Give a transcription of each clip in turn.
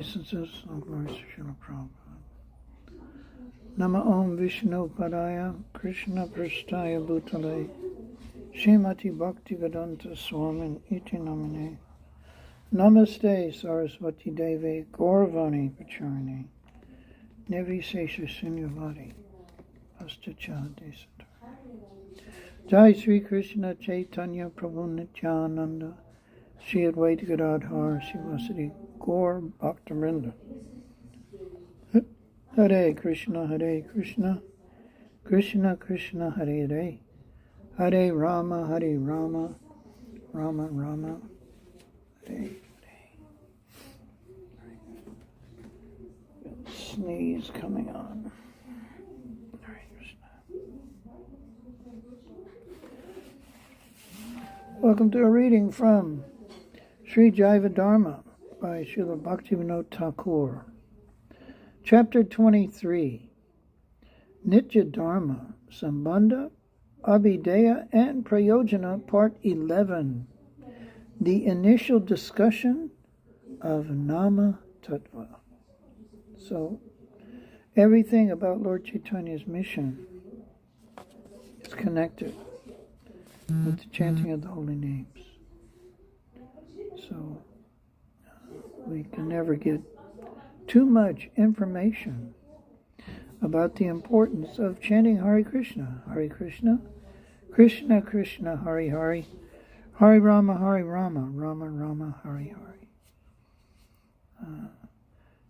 Licenses of Glory Srila Prabhupada. Nama Om Vishnu Padaya Krishna Prasthaya Bhutale Srimati Bhaktivedanta Swamin Iti Namane Namaste Saraswati Devi Gauravani Pacharini Nirvisesha Sunyavadi Astacha Desatar Jai Sri Krishna Chaitanya Prabhu Nityananda Shri Advaita Gadadhar Sivasati Gaur Bhaktivinoda Hare Krishna, Krishna Krishna, Hare Hare, Hare Rama, Rama Rama, Hare Hare. Sneeze coming on. Hare Krishna. Welcome to a reading from Sri Jaiva Dharma by Srila Bhaktivinoda Thakur. Chapter 23, Nitya Dharma, Sambandha, Abhideya, and Prayojana, Part 11, the initial discussion of Nama-tattva. So, everything about Lord Chaitanya's mission is connected with the chanting of the holy names. So, we can never get too much information about the importance of chanting Hare Krishna, Krishna Krishna, Hare Hare, Hare Rama, Rama Rama, Hare Hare.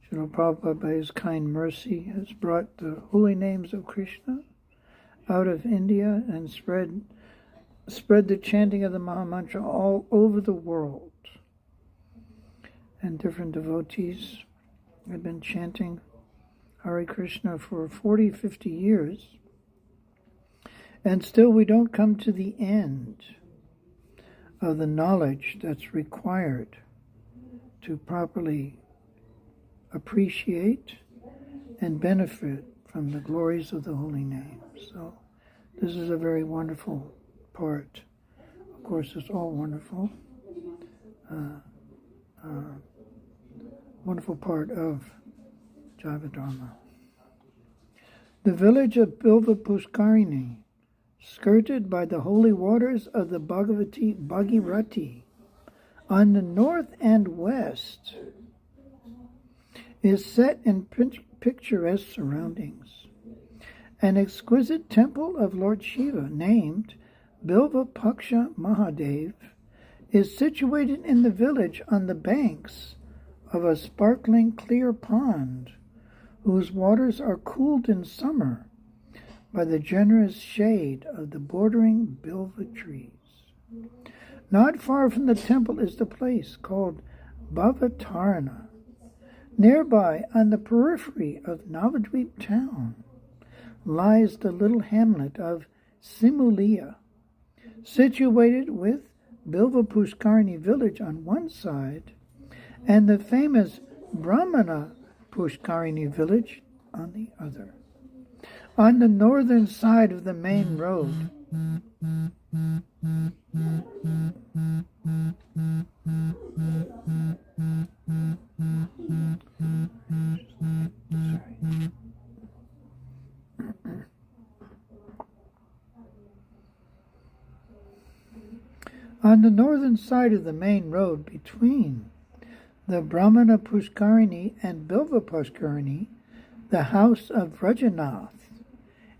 Srila Prabhupada, by his kind mercy, has brought the holy names of Krishna out of India and spread the chanting of the Mahamantra all over the world. And different devotees have been chanting Hare Krishna for 40, 50 years. And still we don't come to the end of the knowledge that's required to properly appreciate and benefit from the glories of the holy name. So this is a very wonderful part. Of course, it's all wonderful. Wonderful part of Jaiva Dharma. The village of Bilva Pushkarini, skirted by the holy waters of the Bhagirati, on the north and west, is set in picturesque surroundings. An exquisite temple of Lord Shiva, named Bilva Paksha Mahadev, is situated in the village on the banks of a sparkling clear pond, whose waters are cooled in summer by the generous shade of the bordering bilva trees. Not far from the temple is the place called Bhavatarana. Nearby, on the periphery of Navadvip town, lies the little hamlet of Simulia, situated with Bilva Pushkarini village on one side and the famous Brahmana Pushkarini village on the other. On the northern side of the main road, on the northern side of the main road between the Brahmana Pushkarini and Bilva Pushkarini, the house of Rajanath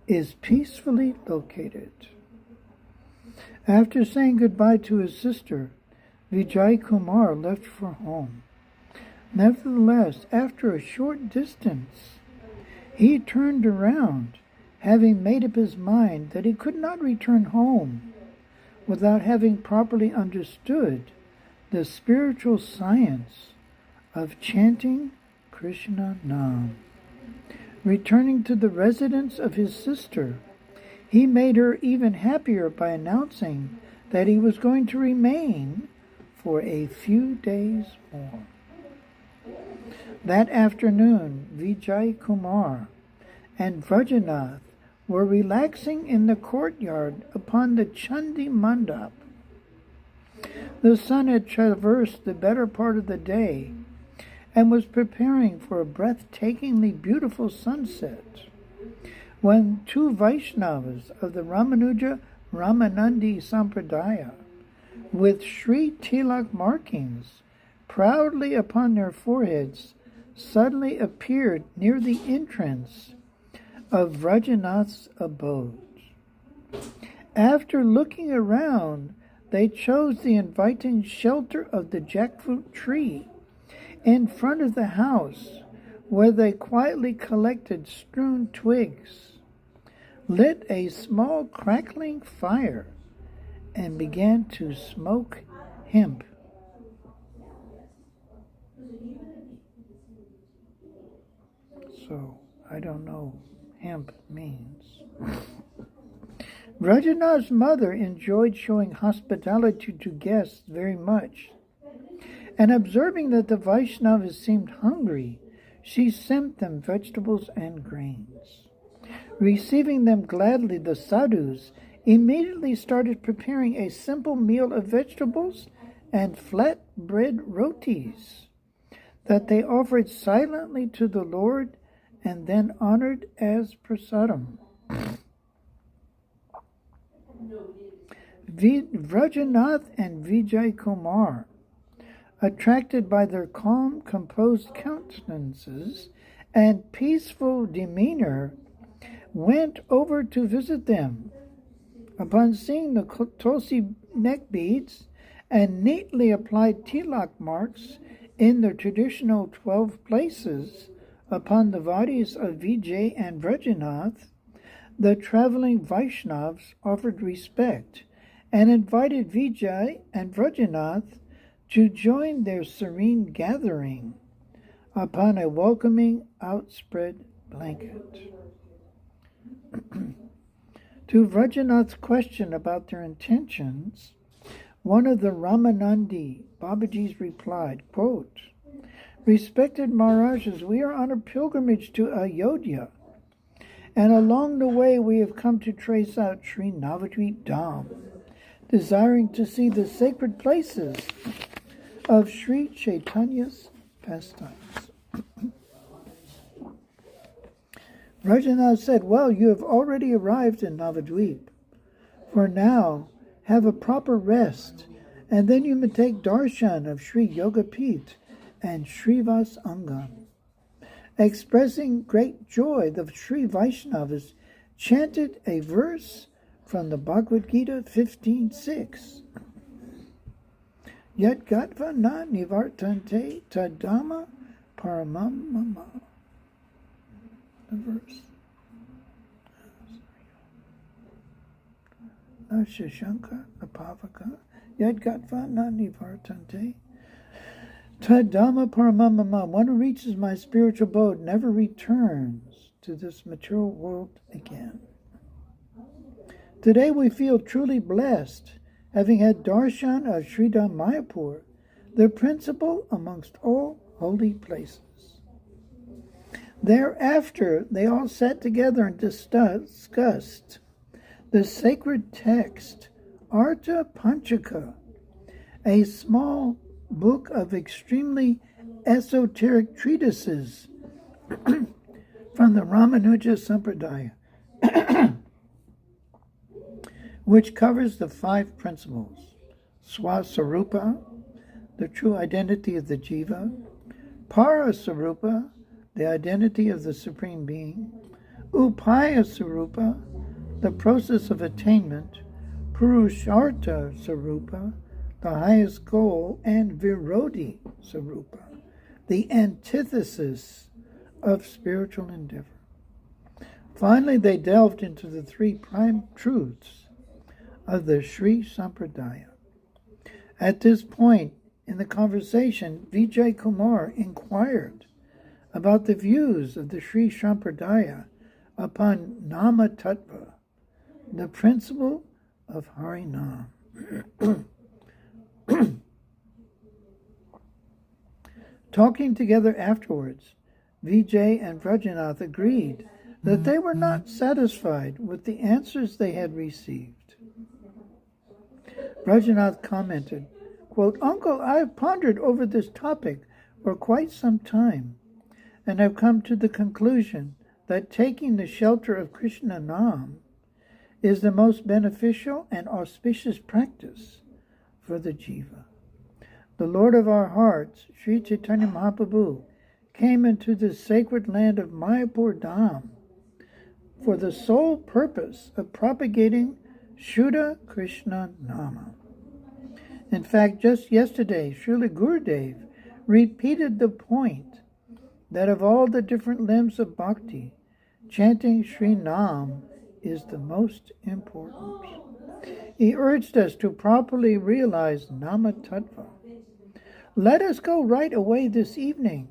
is peacefully located. After saying goodbye to his sister, Vijay Kumar left for home. Nevertheless, after a short distance, he turned around, having made up his mind that he could not return home without having properly understood the spiritual science of chanting Krishna Nam. Returning to the residence of his sister, he made her even happier by announcing that he was going to remain for a few days more. That afternoon, Vijay Kumar and Vrajanath were relaxing in the courtyard upon the Chandi Mandap. The sun had traversed the better part of the day, and was preparing for a breathtakingly beautiful sunset when two Vaishnavas of the Ramanuja Ramanandi Sampradaya, with Sri Tilak markings proudly upon their foreheads, suddenly appeared near the entrance of Vrajanath's abode. After looking around, they chose the inviting shelter of the jackfruit tree in front of the house, where they quietly collected strewn twigs, lit a small crackling fire, and began to smoke hemp. So, I don't know hemp means. Rajanath's mother enjoyed showing hospitality to guests very much, and observing that the Vaishnavas seemed hungry, she sent them vegetables and grains. Receiving them gladly, the sadhus immediately started preparing a simple meal of vegetables and flat bread rotis that they offered silently to the Lord and then honored as prasadam. Vrajanath and Vijay Kumar, attracted by their calm, composed countenances and peaceful demeanor, went over to visit them. Upon seeing the tulsi neck beads and neatly applied tilak marks in the traditional 12 places upon the bodies of Vijay and Vrajanath, the traveling Vaishnavas offered respect and invited Vijay and Vrajanath to join their serene gathering upon a welcoming outspread blanket. To Vrajanath's question about their intentions, one of the Ramanandi Babaji's replied, quote, "Respected Maharajas, we are on a pilgrimage to Ayodhya, and along the way we have come to trace out Sri Navadvip Dham, desiring to see the sacred places of Sri Chaitanya's pastimes." Rajanath said, "Well, you have already arrived in Navadvip. For now, have a proper rest, and then you may take darshan of Sri Yogapith and Srivas Angam." Expressing great joy, the Sri Vaishnavas chanted a verse from the Bhagavad Gita 15:6. Yat gatva na nivartante tadama paramam mama. The verse. Na shashanka apavaka yat gatva na nivartante tadama paramam mama. One who reaches my spiritual abode never returns to this material world again. Today we feel truly blessed, having had darshan of Sridham Mayapur, the principal amongst all holy places. Thereafter, they all sat together and discussed the sacred text, Artha Panchaka, a small book of extremely esoteric treatises from the Ramanuja Sampradaya, which covers the 5 principles: Swasarupa, the true identity of the Jiva; Parasarupa, the identity of the Supreme Being; Upaya Sarupa, the process of attainment; Purushartha Sarupa, the highest goal; and Virodhi Sarupa, the antithesis of spiritual endeavor. Finally, they delved into the 3 prime truths of the Sri Sampradaya. At this point in the conversation, Vijay Kumar inquired about the views of the Sri Sampradaya upon Nama-tattva, the principle of Harinam. Talking together afterwards, Vijay and Vrajanath agreed that they were not satisfied with the answers they had received. Vrajanath commented, quote, "Uncle, I have pondered over this topic for quite some time and have come to the conclusion that taking the shelter of Krishna Nam is the most beneficial and auspicious practice for the jiva. The Lord of our hearts, Sri Chaitanya Mahaprabhu, came into the sacred land of Mayapur Dham for the sole purpose of propagating Shuddha Krishna Nama. In fact, just yesterday, Srila Gurudev repeated the point that of all the different limbs of bhakti, chanting Sri Nam is the most important. He urged us to properly realize Nama-tattva. Let us go right away this evening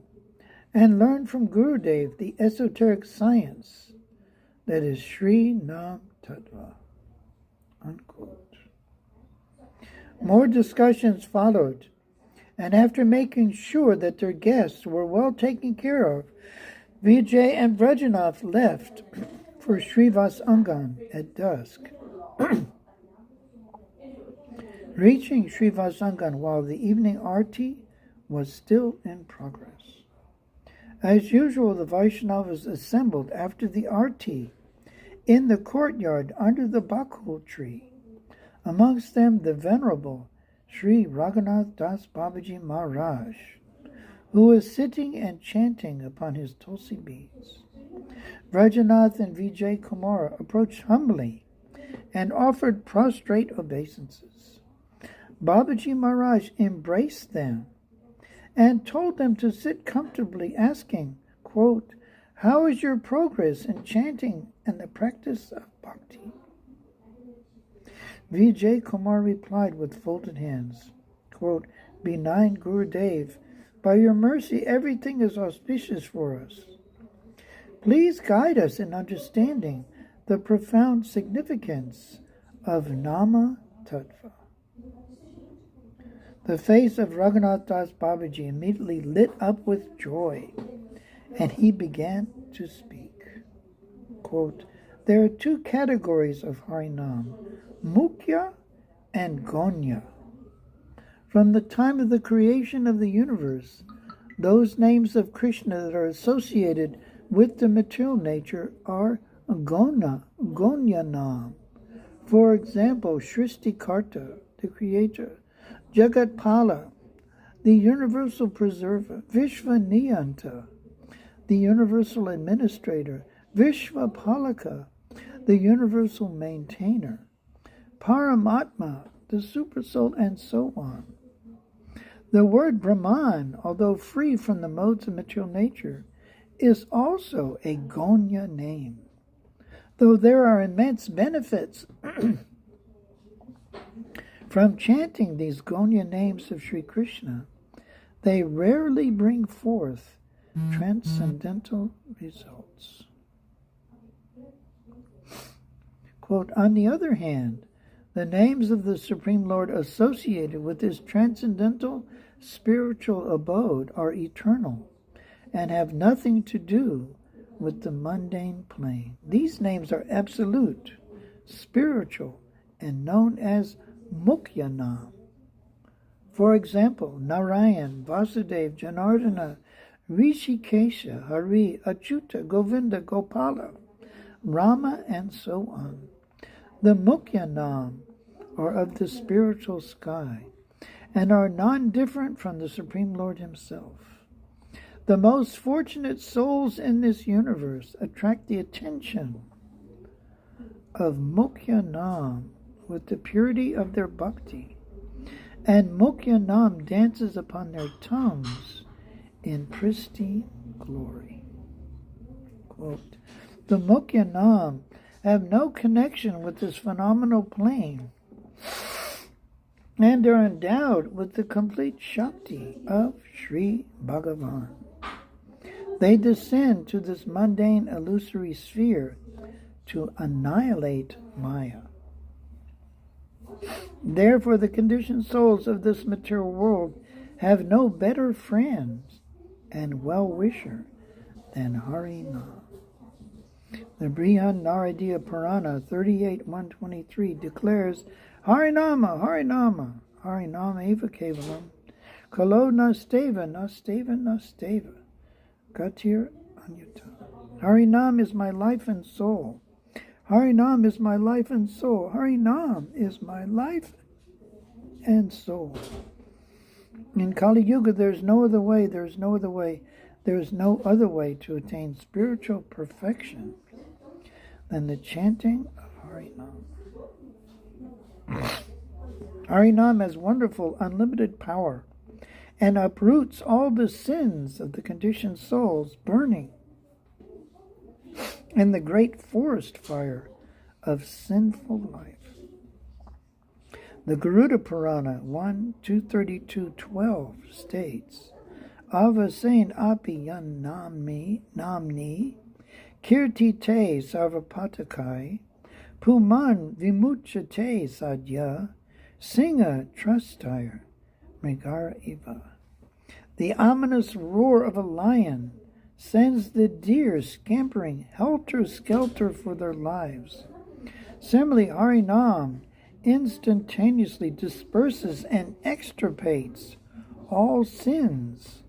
and learn from Gurudev the esoteric science that is Sri Nam-tattva. Unquote. More discussions followed, and after making sure that their guests were well taken care of, Vijay and Vrajanath left for Srivasangan at dusk. Reaching Srivasangan while the evening arti was still in progress. As usual, the Vaishnavas assembled after the arti in the courtyard under the bakul tree, amongst them the venerable Sri Raghunath Das Babaji Maharaj, who was sitting and chanting upon his tulsi beads. Vrajanath and Vijay Kumara approached humbly and offered prostrate obeisances. Babaji Maharaj embraced them and told them to sit comfortably, asking, quote, "How is your progress in chanting and the practice of bhakti?" Vijay Kumar replied with folded hands, quote, "Benign Gurudev, by your mercy everything is auspicious for us. Please guide us in understanding the profound significance of Nama-tattva." The face of Raghunath Das Babaji immediately lit up with joy, and he began to speak. Quote, "There are two categories of Harinam, Mukhya and Gonya. From the time of the creation of the universe, those names of Krishna that are associated with the material nature are Gonya Nam. For example, Srishtikarta, the creator, Jagatpala, the universal preserver, Vishvaniyanta, the universal administrator, Vishvapalaka, the universal maintainer, Paramatma, the supersoul, and so on. The word Brahman, although free from the modes of material nature, is also a Gonya name. Though there are immense benefits from chanting these Gonya names of Sri Krishna, they rarely bring forth transcendental results. Quote, "On the other hand, the names of the Supreme Lord associated with his transcendental spiritual abode are eternal and have nothing to do with the mundane plane. These names are absolute, spiritual, and known as Mukhyanam. For example, Narayan, Vasudeva, Janardana, Rishikesha, Hari, Achyuta, Govinda, Gopala, Rama, and so on. The Mukhyanam are of the spiritual sky and are non-different from the Supreme Lord himself. The most fortunate souls in this universe attract the attention of Mukhyanam with the purity of their bhakti, and Mukhyanam dances upon their tongues in pristine glory." Quote, "The Mukhyanam have no connection with this phenomenal plane and are endowed with the complete Shakti of Sri Bhagavan. They descend to this mundane illusory sphere to annihilate Maya. Therefore, the conditioned souls of this material world have no better friends and well-wisher than Harinam." The Brihad Naradiya Purana 38.123 declares, "Harinama, Harinama, Harinama eva kevalam, Kalo Nasteva, Nasteva, Nasteva. Gatir Anyata. Harinam is my life and soul. Harinam is my life and soul. Harinam is my life and soul. In Kali Yuga, there's no other way, there's no other way, there's no other way to attain spiritual perfection than the chanting of Harinam. Harinam has wonderful, unlimited power and uproots all the sins of the conditioned souls burning in the great forest fire of sinful life. The Garuda Purana 1:232-12 states, Avasain api yan namni kirtite sarvapatakai puman vimuchate sadhya singa trustire mrigara iva. The ominous roar of a lion sends the deer scampering helter-skelter for their lives. Similarly, Harinam instantaneously disperses and extirpates all sins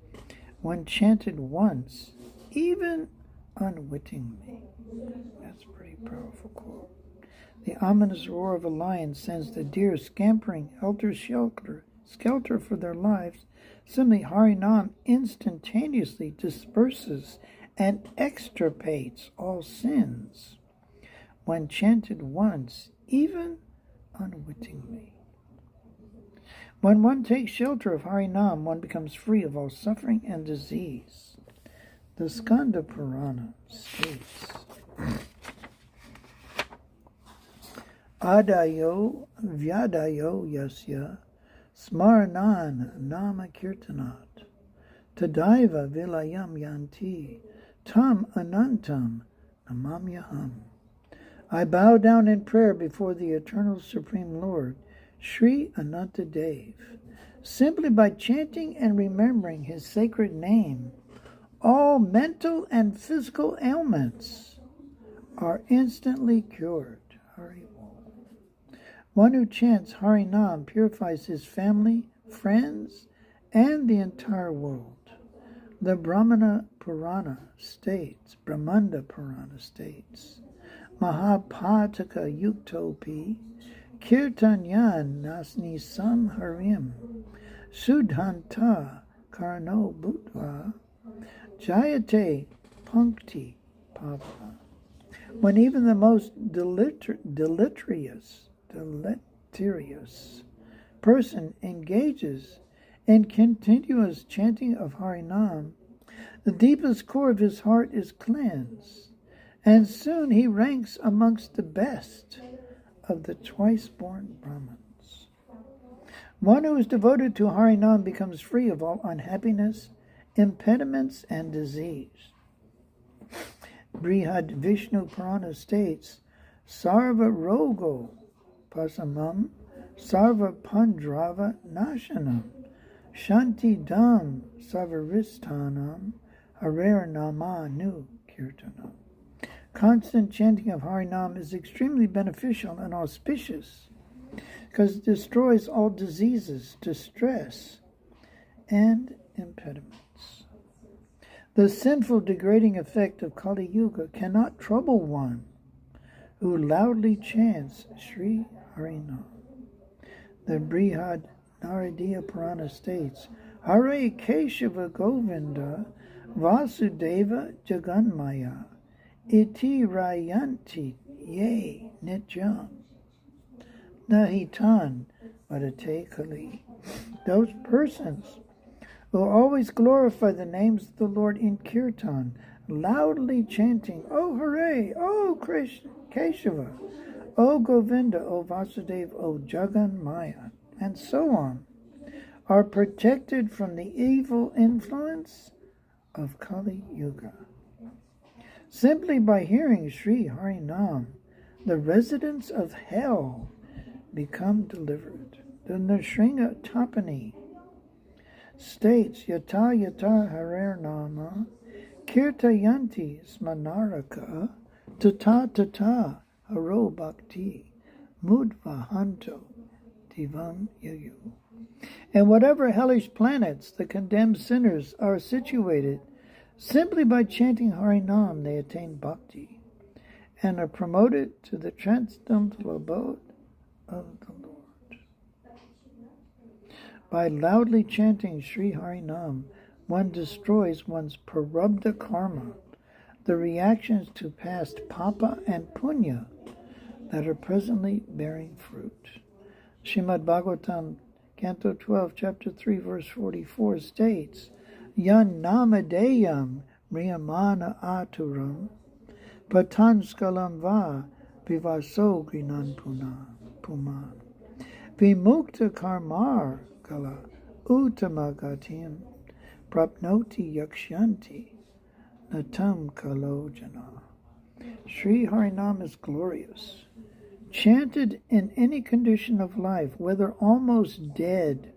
when chanted once, even unwittingly. That's a pretty powerful quote. The ominous roar of a lion sends the deer scampering helter-skelter for their lives. Similarly, Harinam instantaneously disperses and extirpates all sins when chanted once, even unwittingly. When one takes shelter of Harinam, one becomes free of all suffering and disease. The Skanda Purana states, Adayo Vyadayo Yasya Smarnan Nama Kirtanat Tadaiva Vilayam Yanti Tam Anantam Namamyaham. I bow down in prayer before the Eternal Supreme Lord, Sri Anantadev. Simply by chanting and remembering his sacred name, all mental and physical ailments are instantly cured. One who chants Harinam purifies his family, friends, and the entire world. The Brahmanda Purana states, Mahapataka Yuktopi Kirtanyan Nasni Samharim Sudhanta Karno Bhutva Jayate Punkti Pava. When even the most deleterious person engages in continuous chanting of Harinam, the deepest core of his heart is cleansed, and soon he ranks amongst the best of the twice-born Brahmins. One who is devoted to Harinam becomes free of all unhappiness, impediments, and disease. Brihad Vishnu Purana states, Sarva Rogo Pasamam Sarva Pandrava Nashanam Shanti Dam Savaristanam Harer Nama Nu Kirtanam. Constant chanting of Harinam is extremely beneficial and auspicious because it destroys all diseases, distress, and impediments. The sinful, degrading effect of Kali Yuga cannot trouble one who loudly chants Sri Harinam. The Brihad Naradiya Purana states, Hare Keshava Govinda Vasudeva Jaganmaya Iti Rayanti Ye Nityam Nahitan Vadate Kali. Those persons who always glorify the names of the Lord in Kirtan, loudly chanting, Oh Hare, Oh Krishna, Keshava, O Govinda, O Vasudeva, O Jagan Maya, and so on, are protected from the evil influence of Kali Yuga. Simply by hearing Sri Harinam, the residents of hell become delivered. The Nrsinga Tapani states, Yata Yata Harer Nama Kirtayanti Smanaraka Tata Tata Haro Bhakti Mudvahanto Divam Yayu. And whatever hellish planets the condemned sinners are situated, simply by chanting Harinam they attain bhakti and are promoted to the transcendental abode of the Lord. By loudly chanting Sri Harinam, one destroys one's prarabdha karma, the reactions to past papa and punya that are presently bearing fruit. Srimad Bhagavatam, Canto 12, Chapter 3, Verse 44 states, Yan namadeyam riyamana aturam patanskalam va vivaso grinan puman vimukta karmar kala uttamagatim prapnoti yakshanti natam kalojana. Sri Harinam is glorious. Chanted in any condition of life, whether almost dead,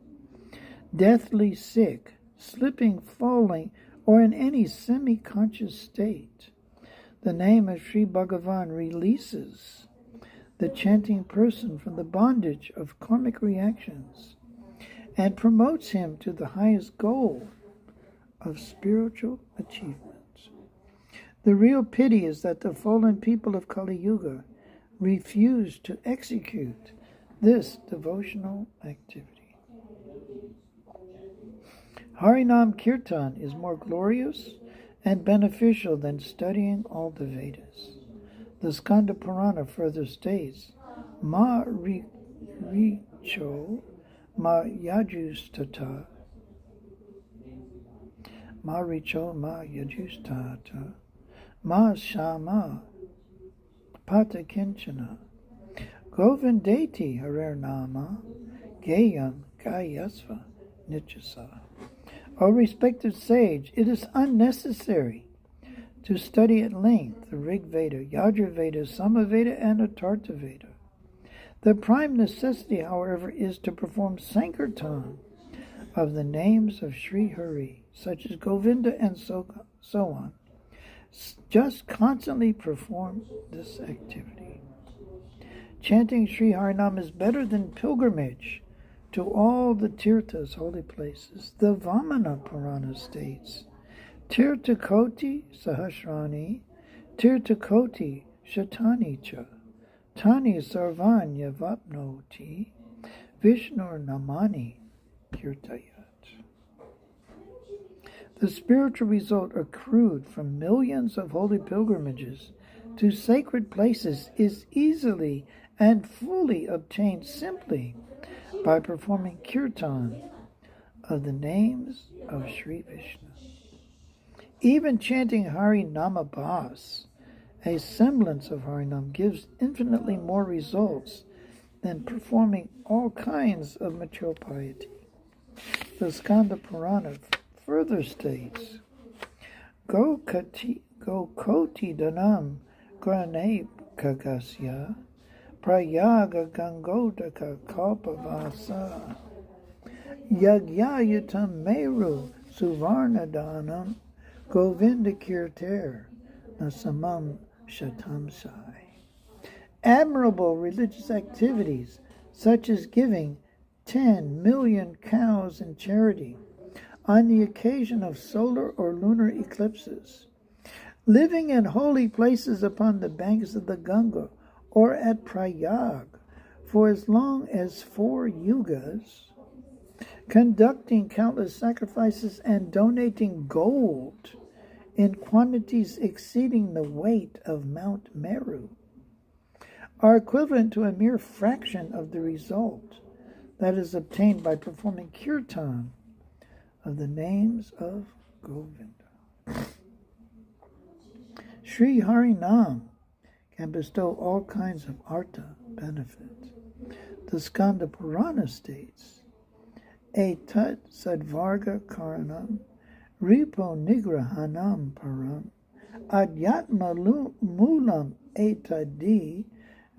deathly sick, slipping, falling, or in any semi-conscious state, the name of Sri Bhagavan releases the chanting person from the bondage of karmic reactions and promotes him to the highest goal of spiritual achievement. The real pity is that the fallen people of Kali Yuga refuse to execute this devotional activity. Harinam Kirtan is more glorious and beneficial than studying all the Vedas. The Skanda Purana further states, Ma Richo Ma Yajustata Ma Richo Ma Yajustata Ma Shama Pata Kinchana Govindati Harer Nama Gayam Gayasva Nityasa. O respected sage, it is unnecessary to study at length the Rig Veda, Yajur Veda, Samaveda, and Atartha Veda. The prime necessity, however, is to perform Sankirtan of the names of Sri Hari, such as Govinda and so on. Just constantly perform this activity. Chanting Sri Harinam is better than pilgrimage to all the tirthas, holy places. The Vamana Purana states, Tirthakoti Sahasrani, Tirthakoti Shatani cha, Tani Sarvanya Vapnoti, Vishnur Namani Kirtayat. The spiritual result accrued from millions of holy pilgrimages to sacred places is easily and fully obtained simply by performing kirtan of the names of Sri Vishnu. Even chanting Hari Nama-bhas, a semblance of Harinam, gives infinitely more results than performing all kinds of material piety. The Skanda Purana further states, Gokoti Danam Graneb Kagasya Prayaga Gangodaka Kalpavasa Yagyayatam Meru Suvarnadanam Govinda Kirter Nasamam Shatamsai. Admirable religious activities such as giving 10 million cows in charity on the occasion of solar or lunar eclipses, living in holy places upon the banks of the Ganga or at Prayag for as long as 4 yugas, conducting countless sacrifices and donating gold in quantities exceeding the weight of Mount Meru, are equivalent to a mere fraction of the result that is obtained by performing kirtan of the names of Govinda. Sri Harinam can bestow all kinds of artha benefit. The Skanda Purana states, Etat sadvarga karanam ripo nigrahanam param adyatma mulam etadi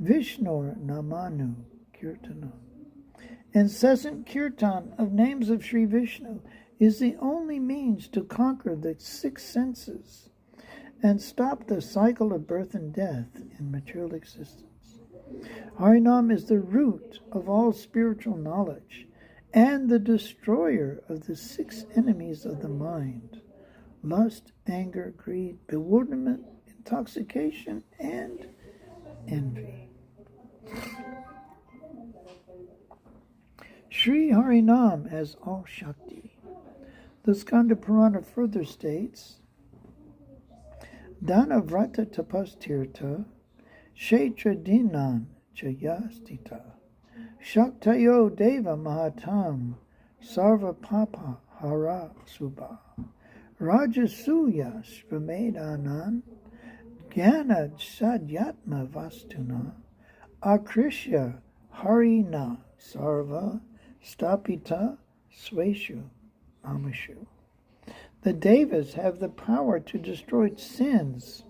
vishnur namanu kirtanam. Incessant kirtan of names of Sri Vishnu is the only means to conquer the 6 senses and stop the cycle of birth and death in material existence. Harinam is the root of all spiritual knowledge and the destroyer of the 6 enemies of the mind: lust, anger, greed, bewilderment, intoxication, and envy. Sri Harinam as all Shakti. The Skanda Purana further states, Dana Vrata Tapastirtha Kshetra Dinan Chayastita Shaktayo Deva Mahatam Sarva Papa Hara Subha Rajasuya Shvamedanan Jnana Sadyatma Vastuna Akrishya Harina Sarva Stapita Sweshu Amashu. The Devas have the power to destroy sins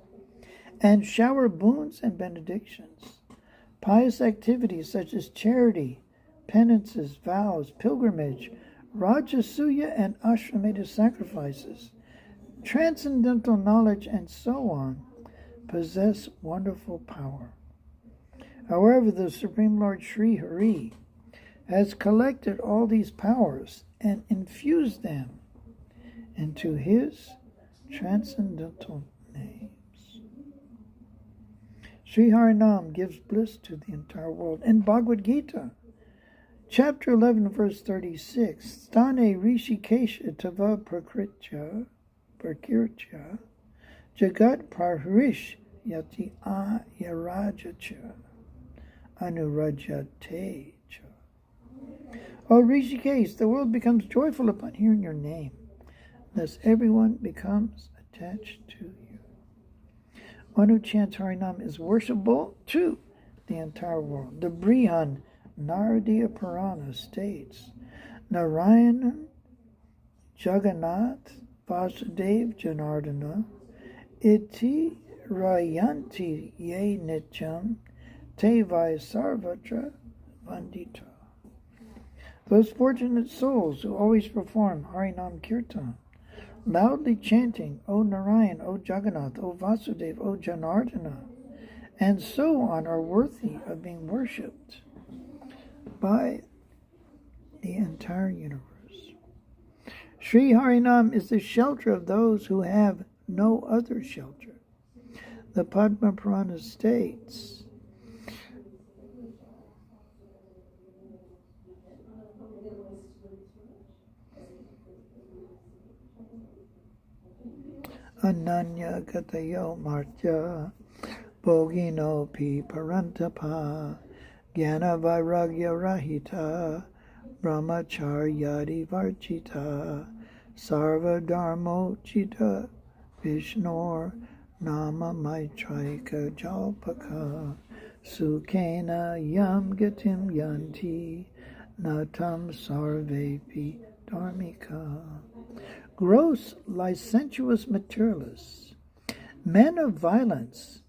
and shower boons and benedictions. Pious activities such as charity, penances, vows, pilgrimage, Rajasuya and Ashrameta sacrifices, transcendental knowledge, and so on possess wonderful power. However, the Supreme Lord Sri Hari has collected all these powers and infused them into his transcendental names. Sri Harinam gives bliss to the entire world. In Bhagavad Gita, chapter 11, verse 36, Stane Rishikesha Tava Prakritya Jagat Parhrish Yati Ayarajacha Anurajatecha. O Rishikesh, the world becomes joyful upon hearing your name. Thus everyone becomes attached to you. One who chants Harinam is worshipable to the entire world. The Brihan Naradiya Purana states, Narayanan Jagannath Vasudev Janardana Iti Rayanti Ye Nityam Te Vai Sarvatra Vandita. Those fortunate souls who always perform Harinam Kirtan, loudly chanting, O Narayan, O Jagannath, O Vasudev, O Janardana, and so on, are worthy of being worshipped by the entire universe. Sri Harinam is the shelter of those who have no other shelter. The Padma Purana states, Ananya Gatayo Martya Bogino Pi Parantapa Jnana Vairagya Rahita Brahmacharyadi Varchita Sarva Dharmo Chita Vishnor Nama Maitraika Jalpaka Sukhena Yam Gatim Yanti Natam Sarvepi Dharmika. Gross, licentious materialists, men of violence,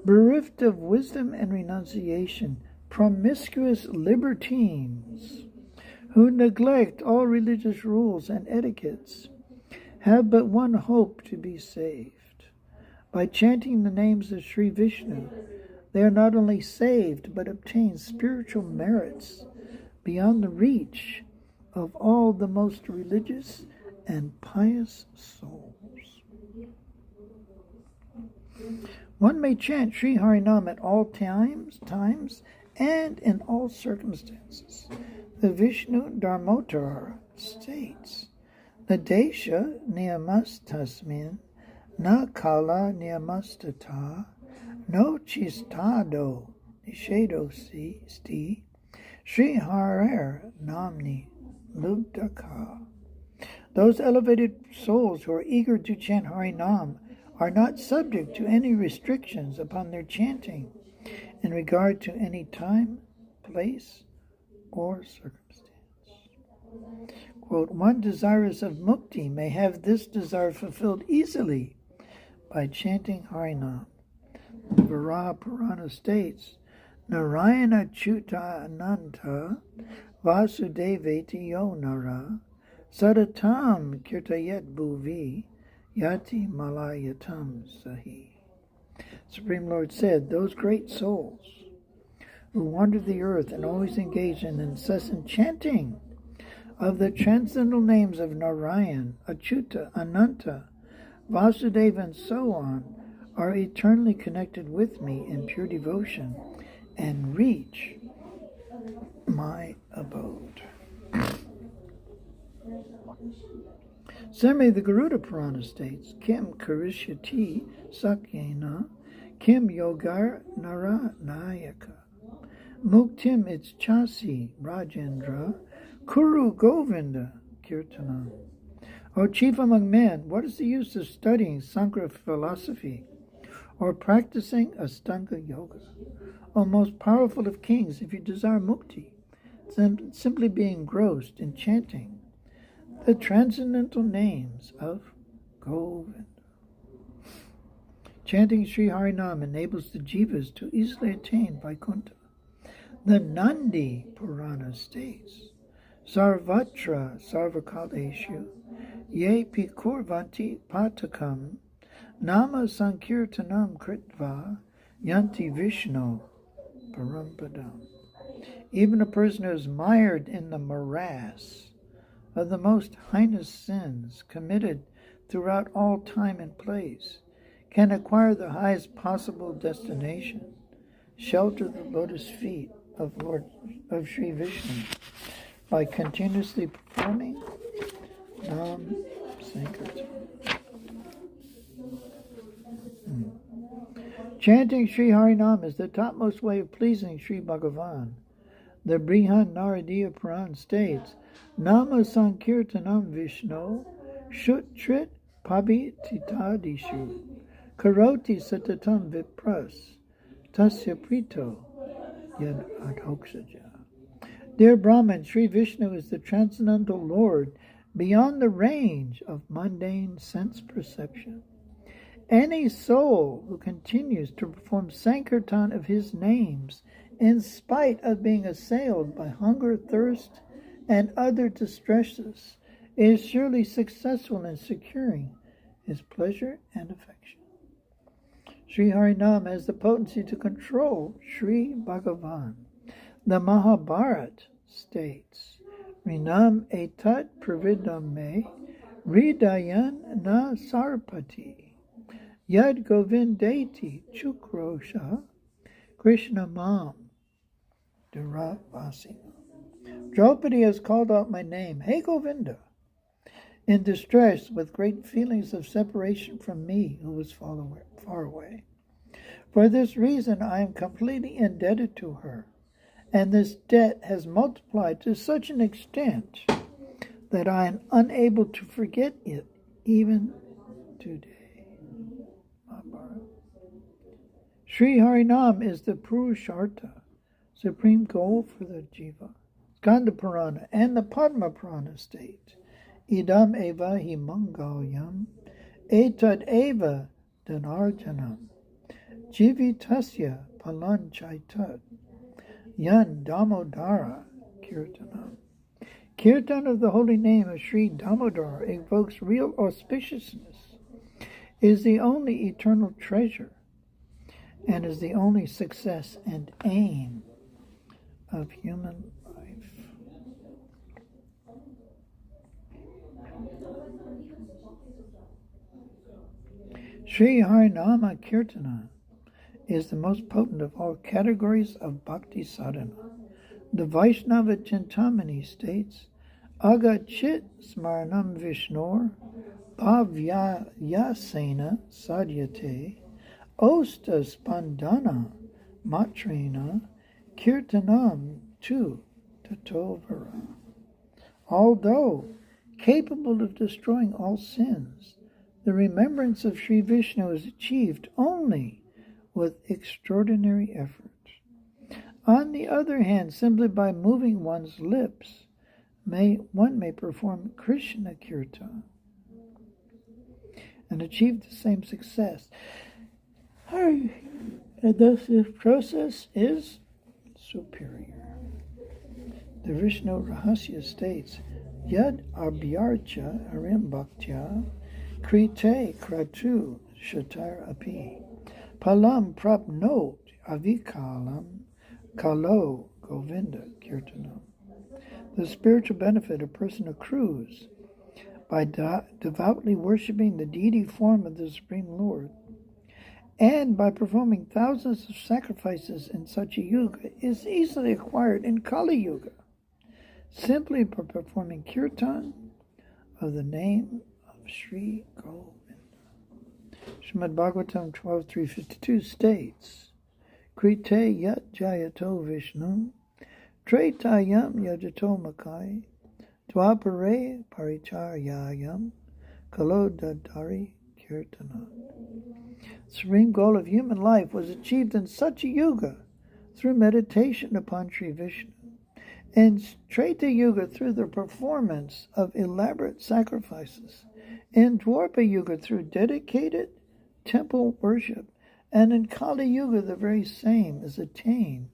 bereft of wisdom and renunciation, promiscuous libertines, who neglect all religious rules and etiquettes, have but one hope to be saved. By chanting the names of Sri Vishnu, they are not only saved, but obtain spiritual merits beyond the reach of all the most religious and pious souls. One may chant Sri Harinam at all times and in all circumstances. The Vishnu Dharmottara states, the Desha Niyamastasmin na Kala Niyamastata no Chistado Nishedo Sti Sri Harer Namni Lubdaka. Those elevated souls who are eager to chant Harinam are not subject to any restrictions upon their chanting in regard to any time, place, or circumstance. Quote, one desirous of mukti may have this desire fulfilled easily by chanting Harinam. The Varaha Purana states, Narayana Chuta Ananta Vasudeveti Yonara Sadatam Kirtayet Bhuvi Yati Malayatam Sahi. Supreme Lord said, those great souls who wander the earth and always engage in incessant chanting of the transcendental names of Narayan, Achyuta, Ananta, Vasudeva, and so on, are eternally connected with me in pure devotion and reach my abode. Similarly, the Garuda Purana states, Kim Karishyati Sakyena, Kim Yogar Naranayaka, Muktim Ichchasi Rajendra, Kuru Govinda Kirtanam. O chief among men, what is the use of studying Sankhya philosophy or practicing Astanga Yoga? O most powerful of kings, if you desire mukti, simply be engrossed in chanting the transcendental names of Govinda. Chanting Sri Harinam enables the jivas to easily attain Vaikuntha. The Nandi Purana states, Sarvatra Sarvakaleshu Ye Pikurvanti Patakam Nama Sankirtanam Kritva Yanti Vishnu Parampadam. Even a person who is mired in the morass of the most heinous sins committed throughout all time and place can acquire the highest possible destination, shelter the lotus feet of Sri Vishnu, by continuously performing Nam Sankirtan. Chanting Sri Harinam is the topmost way of pleasing Sri Bhagavan. The Brihan Naradiya Puran states, Nama Sankirtanam Vishnu Shutrit Pabhititadishu Karoti Satatam Vipras Tasya Prito Yad Adhoksaja. Dear Brahman, Sri Vishnu is the transcendental Lord beyond the range of mundane sense perception. Any soul who continues to perform Sankirtan of his names in spite of being assailed by hunger, thirst, and other distresses is surely successful in securing his pleasure and affection. Sri Harinam has the potency to control Sri Bhagavan. The Mahabharata states, Rinam etat pravidam me, ridayan na sarpati, yad govindeti chukrosha, Krishna mam duravasina. Draupadi has called out my name, Hey Govinda, in distress with great feelings of separation from me who was far away. For this reason I am completely indebted to her, and this debt has multiplied to such an extent that I am unable to forget it even today. Sri Harinam is the Purushartha, supreme goal for the jiva. Skanda Purana and the Padma Purana state, Idam eva hi mangalyam, etad eva dhanarjanam, jivitasya palanchaitat, yan damodara kirtanam. Kirtan of the holy name of Sri Damodar evokes real auspiciousness, is the only eternal treasure, and is the only success and aim of human life. Sri Harinama Kirtana is the most potent of all categories of bhakti sadhana. The Vaishnava Chintamani states, Agachit smaranam vishnor bhavyasena sadyate osta spandana matrena kirtanam tu tatovara. Although capable of destroying all sins, the remembrance of Sri Vishnu is achieved only with extraordinary effort. On the other hand, simply by moving one's lips, one may perform Krishna Kirtan and achieve the same success. And thus this process is superior. The Vishnu Rahasya states, Yad abhyarcha harim bhaktya krite kratu shatar api palam prapnot avikalam kalo govinda kirtanam. The spiritual benefit a person accrues by devoutly worshiping the deity form of the Supreme Lord and by performing thousands of sacrifices in such a yuga is easily acquired in Kali Yuga, simply by performing kirtan of the name of Sri Govinda. Srimad Bhagavatam 12.352 states, Krite yat jayato Vishnu, Tretayam yajato makai, Dwapare paricharyayam, kalodadari kirtana. The supreme goal of human life was achieved in such a yuga through meditation upon Sri Vishnu, in Treta Yuga through the performance of elaborate sacrifices, in Dwarpa Yuga through dedicated temple worship, and in Kali Yuga the very same is attained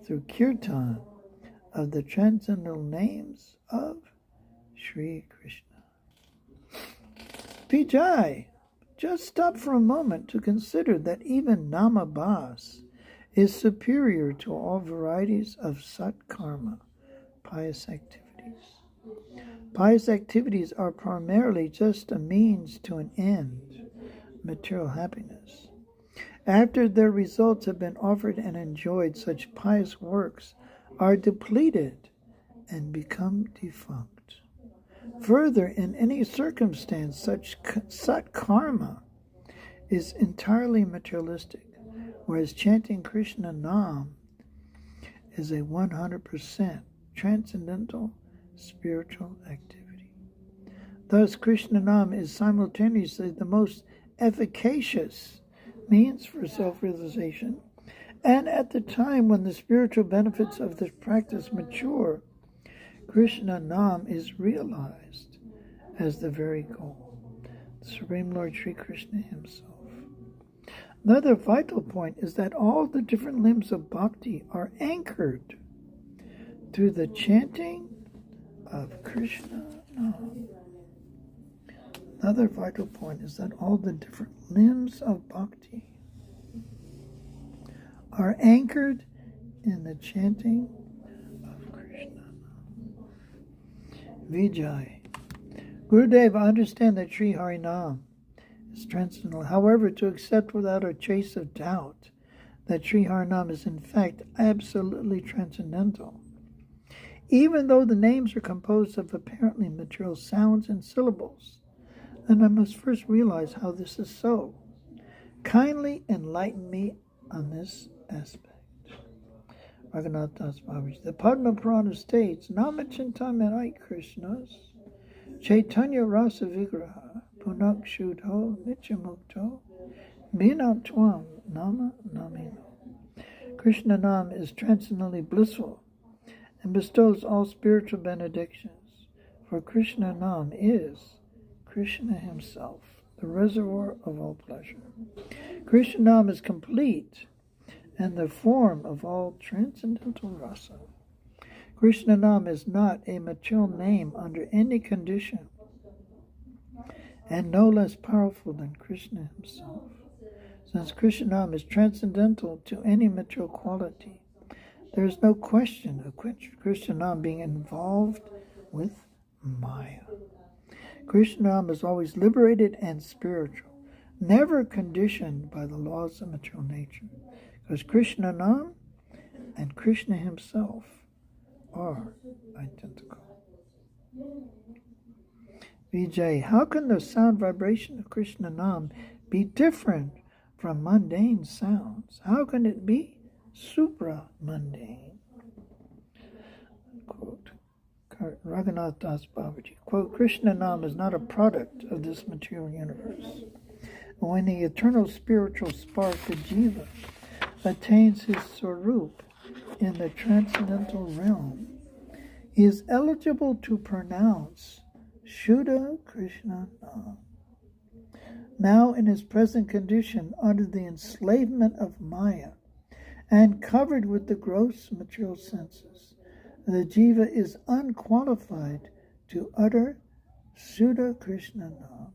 through kirtan of the transcendental names of Sri Krishna. Vijay, just stop for a moment to consider that even Nama-bhas is superior to all varieties of sat karma, pious activities. Pious activities are primarily just a means to an end, material happiness. After their results have been offered and enjoyed, such pious works are depleted and become defunct. Further, in any circumstance, such sat karma is entirely materialistic, whereas chanting Krishna Nam is a 100% transcendental spiritual activity. Thus, Krishna Nam is simultaneously the most efficacious means for self-realization, and at the time when the spiritual benefits of this practice mature, Krishna Nam is realized as the very goal, the Supreme Lord Sri Krishna himself. Another vital point is that all the different limbs of bhakti are anchored through the chanting of Krishna Nam. Another vital point is that all the different limbs of bhakti are anchored in the chanting of Krishna Nam. Vijay. Gurudev, I understand that Sri Harinam is transcendental. However, to accept without a trace of doubt that Sri Harinam is in fact absolutely transcendental, even though the names are composed of apparently material sounds and syllables, then I must first realize how this is so. Kindly enlighten me on this aspect. Raghunath Das Vyas. The Padma Purana states, Namachintamani Krishnas, Chaitanya Rasa Vigraha, Punak Shudho, Nityamukto, Bina Tvam, Nama Namino. Krishna Nam is transcendently blissful and bestows all spiritual benedictions, for Krishna Nam is Krishna himself, the reservoir of all pleasure. Krishna Nam is complete and the form of all transcendental rasa. Krishna Nam is not a material name under any condition, and no less powerful than Krishna himself. Since Krishna Nam is transcendental to any material quality, there is no question of Krishna Nam being involved with Maya. Krishna Nam is always liberated and spiritual, never conditioned by the laws of material nature, because Krishna Nam and Krishna himself are identical. Vijay, how can the sound vibration of Krishna Nam be different from mundane sounds? How can it be supra-mundane? Quote, Raghunath Das Babaji, quote, Krishna Nam is not a product of this material universe. When the eternal spiritual spark, the Jaiva, attains his Swarup in the transcendental realm, he is eligible to pronounce Shuddha Krishna Nam. Now in his present condition, under the enslavement of Maya, and covered with the gross material senses, the Jiva is unqualified to utter Shuddha Krishna Nam.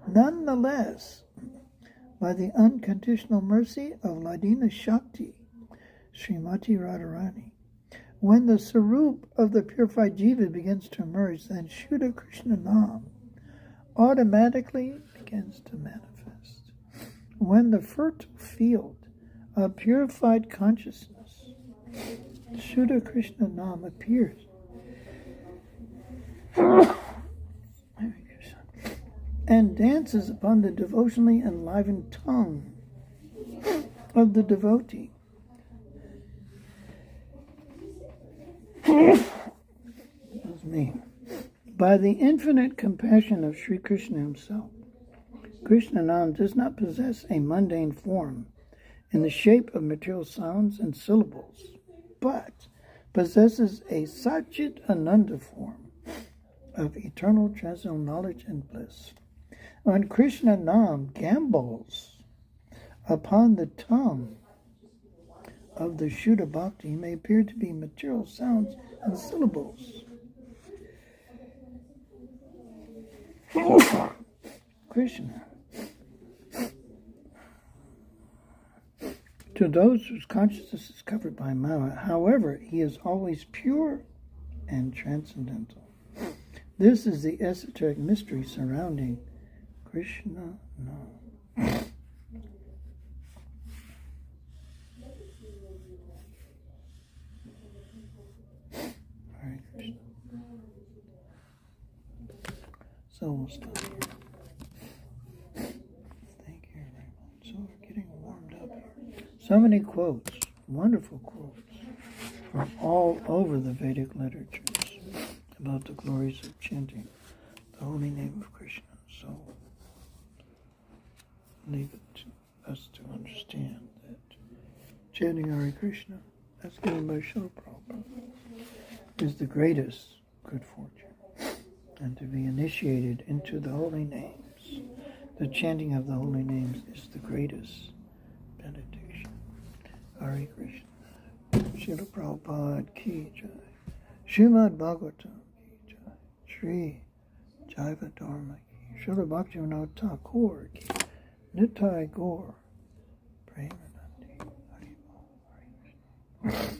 Nonetheless, by the unconditional mercy of Ladina Shakti, Srimati Radharani, When the Sarup of the purified Jiva begins to emerge, then Shuddha Krishna Nam automatically begins to manifest. When the fertile field of purified consciousness, Shuddha Krishna Nam appears, and dances upon the devotionally enlivened tongue of the devotee. That's me. By the infinite compassion of Sri Krishna himself, Krishnanam does not possess a mundane form in the shape of material sounds and syllables, but possesses a Satchit Ananda form of eternal transcendental knowledge and bliss. When Krishna Nam gambols upon the tongue of the Shuddha Bhakti, he may appear to be material sounds and syllables. Krishna, to those whose consciousness is covered by Maya, however, he is always pure and transcendental. This is the esoteric mystery surrounding Krishna Nam. Hare Krishna. So we'll stop here. Thank you very much. So we're getting warmed up here. So many quotes, wonderful quotes from all over the Vedic literatures about the glories of chanting the holy name of Krishna. So leave it to us to understand that chanting Hare Krishna, as given by Srila Prabhupada, is the greatest good fortune. And to be initiated into the holy names, the chanting of the holy names is the greatest benediction. Hare Krishna. Srila Prabhupada ki jai. Srimad Bhagavatam ki jai. Shri Jaiva Dharma ki. Srila Bhaktivinoda Thakur ki. Nitai Gaur. Premanandi. Hare Krishna.